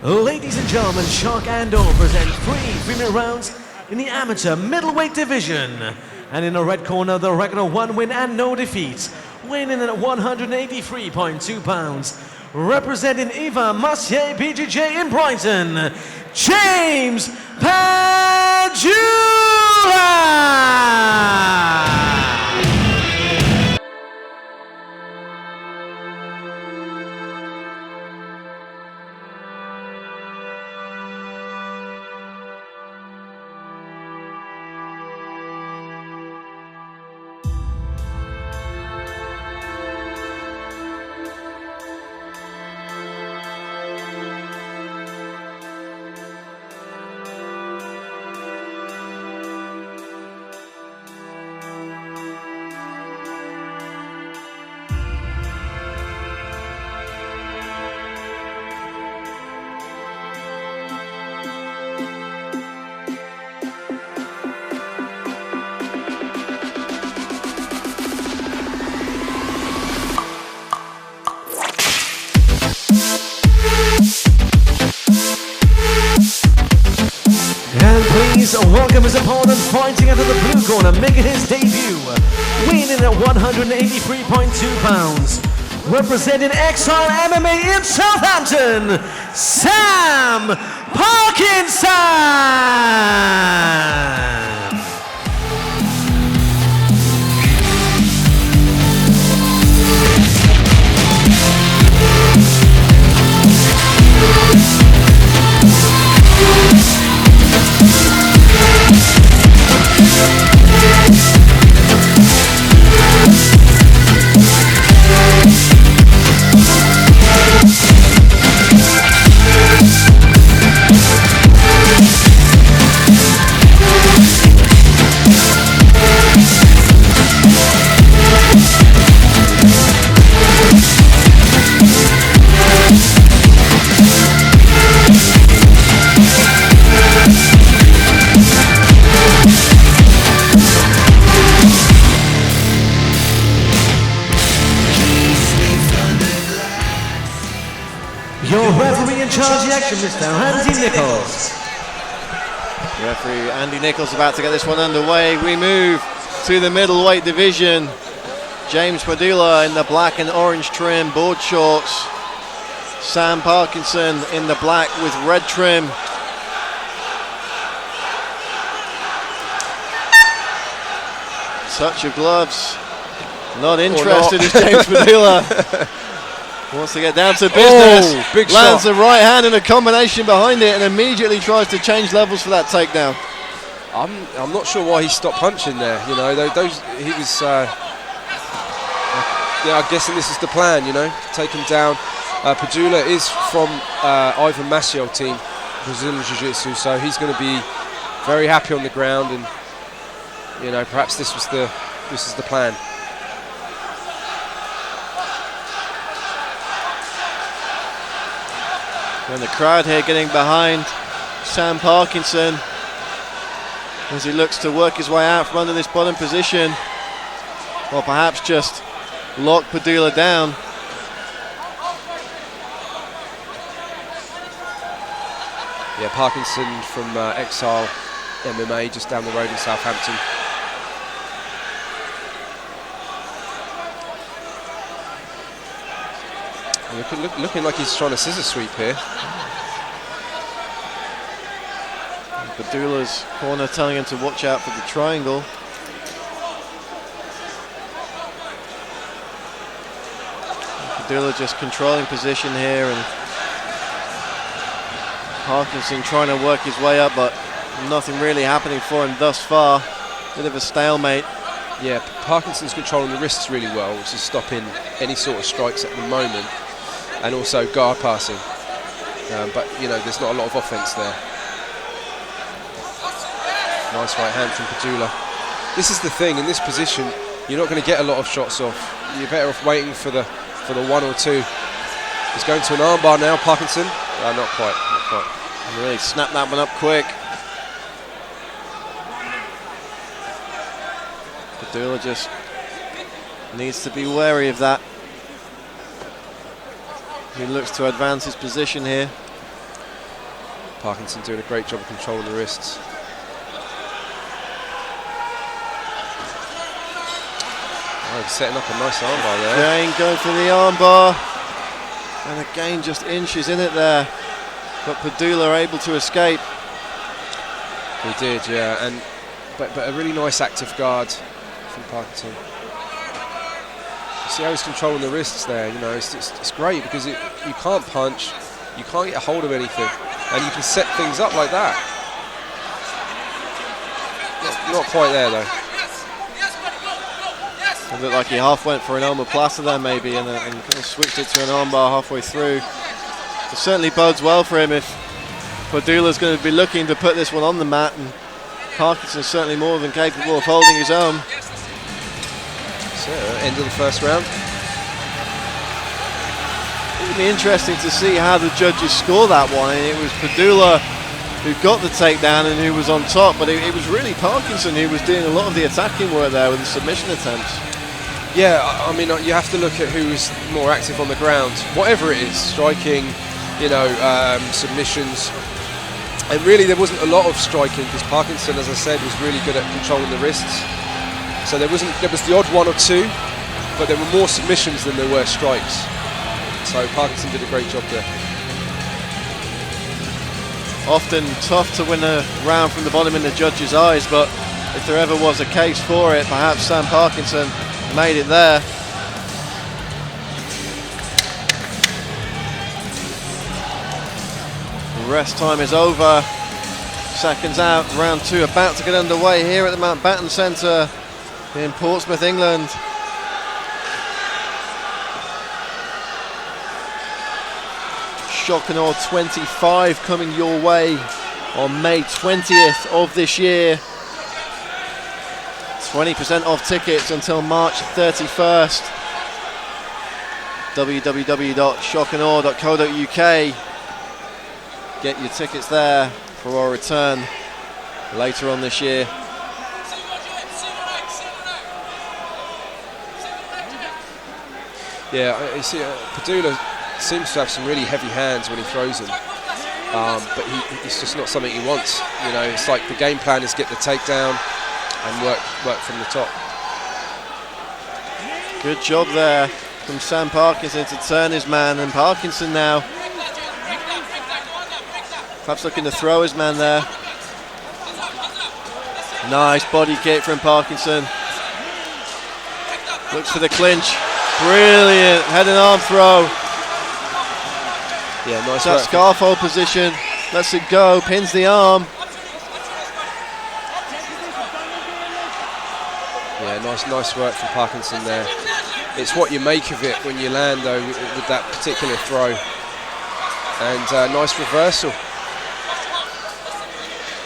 Ladies and gentlemen, Shark Ando present 3 rounds in the amateur middleweight division. And in the red corner, the record of 1 win and no defeats, weighing in at 183.2 pounds, representing Eva Massier BJJ in Brighton, James Padula! Please welcome his opponent, fighting out of the blue corner, making his debut, weighing in at 183.2 pounds, representing Exile MMA in Southampton, Sam Parkinson! Your referee in charge of the action, Mr. Andy Nichols. Referee Andy Nichols about to get this one underway. We move to the middleweight division. James Padula in the black and orange trim, board shorts. Sam Parkinson in the black with red trim. Touch of gloves. Not interested is James Padula. Wants to get down to business. Oh, big Lands shot. the right hand and a combination behind it, and immediately tries to change levels for that takedown. I'm not sure why he stopped punching there. You know, he was. Yeah, I'm guessing this is the plan. You know, take him down. Padula is from Ivan Maciel team, Brazilian Jiu-Jitsu, so he's going to be very happy on the ground, and you know, perhaps this is the plan. And the crowd here getting behind Sam Parkinson as he looks to work his way out from under this bottom position, or perhaps just lock Padula down. Yeah, Parkinson from Exile MMA just down the road in Southampton. Looking like he's trying to scissor sweep here. Padula's corner telling him to watch out for the triangle. Padula just controlling position here, and Parkinson trying to work his way up, but nothing really happening for him thus far. Bit of a stalemate. Yeah, Parkinson's controlling the wrists really well, which is stopping any sort of strikes at the moment, and also guard passing. But you know, there's not a lot of offense there. Nice right hand from Padula. This is the thing, in this position, you're not going to get a lot of shots off. You're better off waiting for the 1 or 2. He's going to an armbar now, Parkinson. Not quite. Really snapped that one up quick. Padula just needs to be wary of that. He looks to advance his position here. Parkinson doing a great job of controlling the wrists. Oh, he's setting up a nice armbar there. Jane going for the armbar, and again just inches in it there, but Padula able to escape. He did, yeah, and but a really nice active guard from Parkinson. You see how he's controlling the wrists there. You know, it's great because you can't punch, you can't get a hold of anything, and you can set things up like that. Not quite there though. It looked like he half went for an omoplata there maybe, and kind of switched it to an armbar halfway through. It certainly bodes well for him if Padula's going to be looking to put this one on the mat, and Parkinson's certainly more than capable of holding his own. So, end of the first round. It'll be interesting to see how the judges score that one. And it was Padula who got the takedown and who was on top, but it was really Parkinson who was doing a lot of the attacking work there with the submission attempts. Yeah, I mean, you have to look at who is more active on the ground, whatever it is, striking, you know, submissions. And really there wasn't a lot of striking because Parkinson, as I said, was really good at controlling the wrists. So there was the odd one or two, but there were more submissions than there were strikes. So Parkinson did a great job there. Often tough to win a round from the bottom in the judges' eyes, but if there ever was a case for it, perhaps Sam Parkinson made it there. The rest time is over. Seconds out, round two about to get underway here at the Mountbatten Centre in Portsmouth, England. Shock and Awe 25 coming your way on May 20th of this year. 20% off tickets until March 31st. www.shockandawe.co.uk. Get your tickets there for our return later on this year. Yeah, you see, Padula seems to have some really heavy hands when he throws them, but it's just not something he wants. You know, it's like the game plan is get the takedown and work from the top. Good job there from Sam Parkinson to turn his man, and Parkinson now perhaps looking to throw his man there. Nice body kick from Parkinson. Looks for the clinch. Brilliant head and arm throw. Yeah, nice. That scarf hold position. Lets it go. Pins the arm. Yeah, nice work from Parkinson there. It's what you make of it when you land though with that particular throw. And nice reversal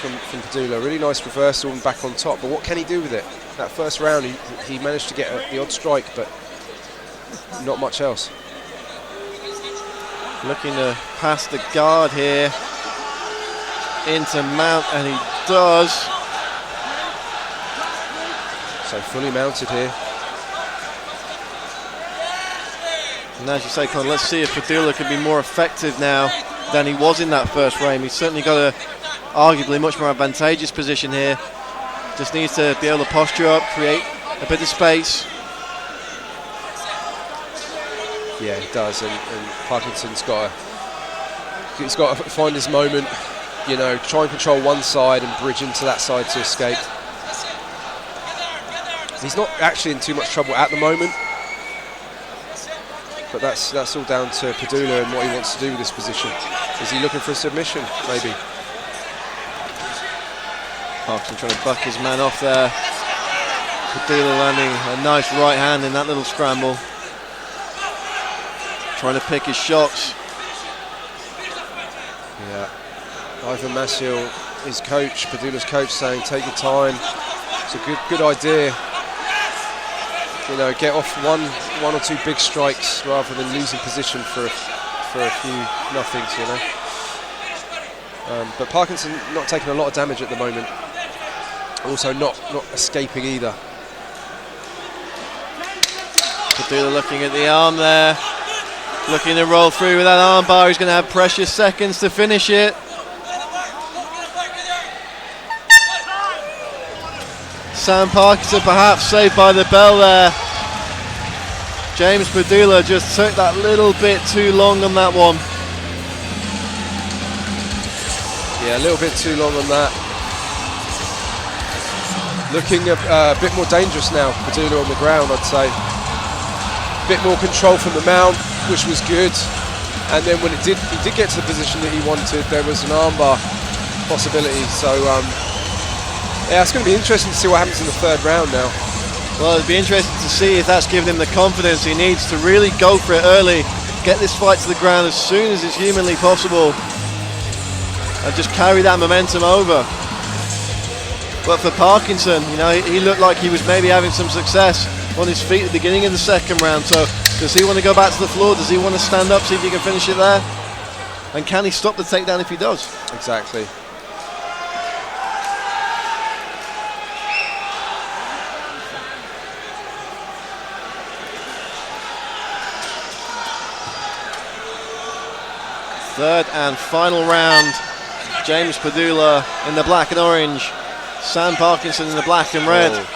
from Padula. Really nice reversal and back on top. But what can he do with it? That first round he managed to get the odd strike, but not much else. Looking to pass the guard here into Mount, and he does. So fully mounted here. And as you say, Con, let's see if Padula can be more effective now than he was in that first frame. He's certainly got a arguably much more advantageous position here. Just needs to be able to posture up, create a bit of space. Yeah, he does, and Parkinson's got to find his moment. You know, try and control one side and bridge into that side to escape. He's not actually in too much trouble at the moment, but that's all down to Padula and what he wants to do with this position. Is he looking for a submission, maybe? Parkinson trying to buck his man off there. Padula landing a nice right hand in that little scramble. Trying to pick his shots. Yeah. Ivan Maciel, his coach, Padula's coach, saying take your time. It's a good idea. You know, get off one or two big strikes rather than losing position for a few nothings. You know. But Parkinson not taking a lot of damage at the moment. Also not escaping either. Padula looking at the arm there. Looking to roll through with that arm bar. He's going to have precious seconds to finish it. Sam Parkinson perhaps saved by the bell there. James Padula just took that little bit too long on that one. Yeah, a little bit too long on that. Looking a bit more dangerous now, Padula on the ground, I'd say. A bit more control from the mount, which was good. And then when he did get to the position that he wanted, there was an armbar possibility. So yeah, it's going to be interesting to see what happens in the third round now. Well, it'd be interesting to see if that's given him the confidence he needs to really go for it early, get this fight to the ground as soon as it's humanly possible, and just carry that momentum over. But for Parkinson, you know, he looked like he was maybe having some success on his feet at the beginning of the second round. So does he want to go back to the floor? Does he want to stand up, see if he can finish it there? And can he stop the takedown if he does? Exactly. Third and final round. James Padula in the black and orange. Sam Parkinson in the black and red. Oh.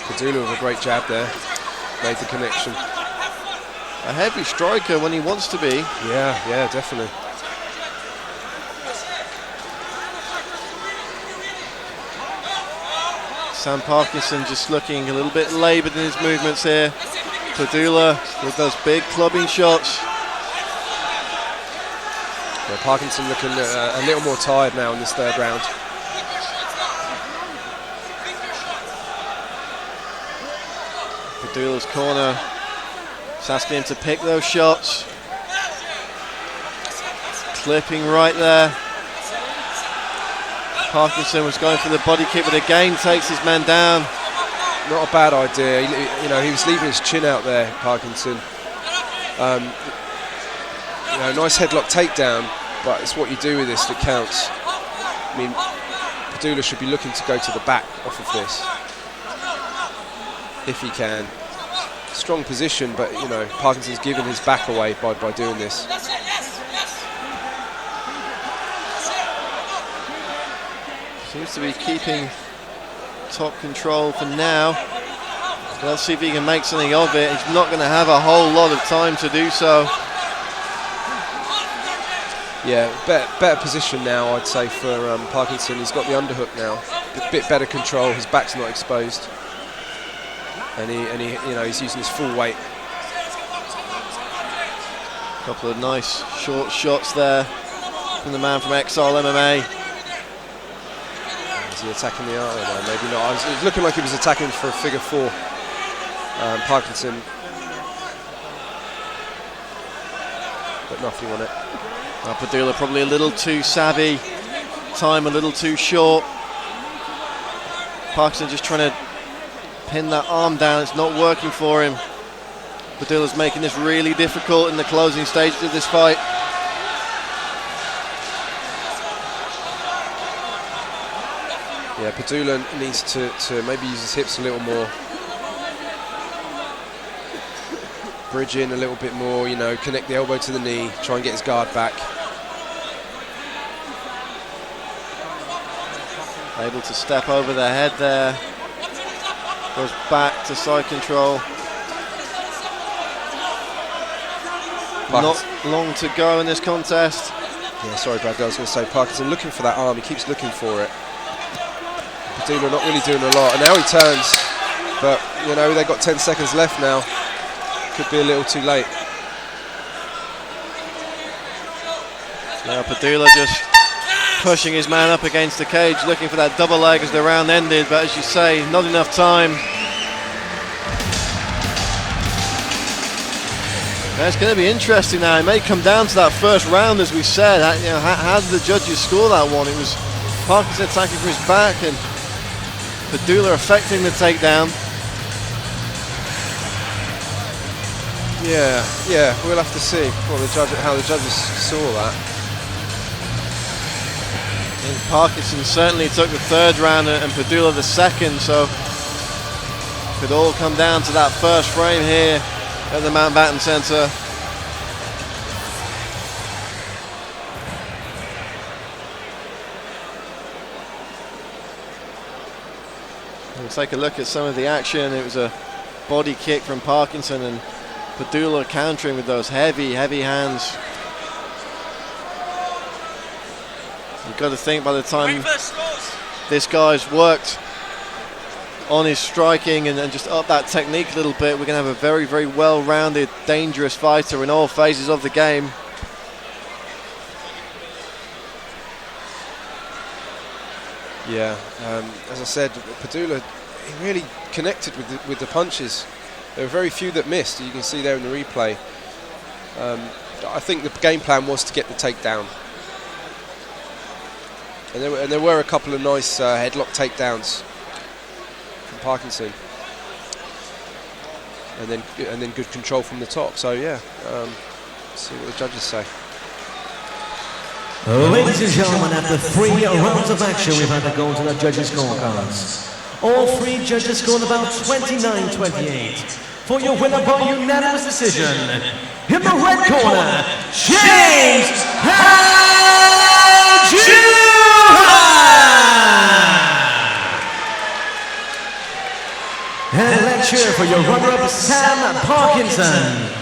Padula with a great jab there. Made the connection. A heavy striker when he wants to be. Yeah, definitely. Sam Parkinson just looking a little bit laboured in his movements here. Padula with those big clubbing shots. Yeah, Parkinson looking a little more tired now in this third round. Padula's corner. It's asking him to pick those shots. Clipping right there. Parkinson was going for the body kick, but again takes his man down. Not a bad idea. He was leaving his chin out there, Parkinson. Nice headlock takedown, but it's what you do with this that counts. I mean, Padula should be looking to go to the back off of this, if he can. Strong position, but Parkinson's given his back away by doing this. Seems to be keeping top control for now. Let's see if he can make something of it. He's not going to have a whole lot of time to do so. Yeah, better position now, I'd say, for Parkinson. He's got the underhook now, a bit better control. His back's not exposed, and he's using his full weight. A couple of nice short shots there from the man from Exile MMA. Is he attacking the arm? No, maybe not. It was looking like he was attacking for a figure four. Parkinson, but nothing on it. Padula probably a little too savvy, time a little too short. Parkinson just trying to pin that arm down, it's not working for him. Padula's making this really difficult in the closing stages of this fight. Yeah, Padula needs to maybe use his hips a little more. Bridge in a little bit more, connect the elbow to the knee, try and get his guard back. Able to step over the head there. Goes back to side control. Not long to go in this contest. Yeah, sorry Brad, I was going to say Parkinson looking for that arm, he keeps looking for it. Padula not really doing a lot, and now he turns, but they've got 10 seconds left now. Could be a little too late. Now Padula just pushing his man up against the cage, looking for that double leg as the round ended, but as you say, not enough time. Now it's going to be interesting now. It may come down to that first round, as we said. How did the judges score that one? It was Parkinson attacking from his back and Padula affecting the takedown. Yeah, we'll have to see how the judges saw that. And Parkinson certainly took the third round and Padula the second, so it could all come down to that first frame here at the Mountbatten Centre. We'll take a look at some of the action. It was a body kick from Parkinson, and Padula countering with those heavy hands. You've got to think by the time this guy's worked on his striking and just up that technique a little bit, we're going to have a very, very well-rounded, dangerous fighter in all phases of the game. Yeah, as I said, Padula, he really connected with the punches. There were very few that missed. You can see there in the replay. I think the game plan was to get the takedown. And there were a couple of nice headlock takedowns from Parkinson, and then good control from the top. So yeah, see what the judges say. Ladies and gentlemen, after 3 rounds of action, we've had to go into the judges' scorecards. All 3 judges scored about 29-28. For your winner by unanimous decision, in the red corner, James Padula! And let's cheer for your runner-up, Sam Parkinson.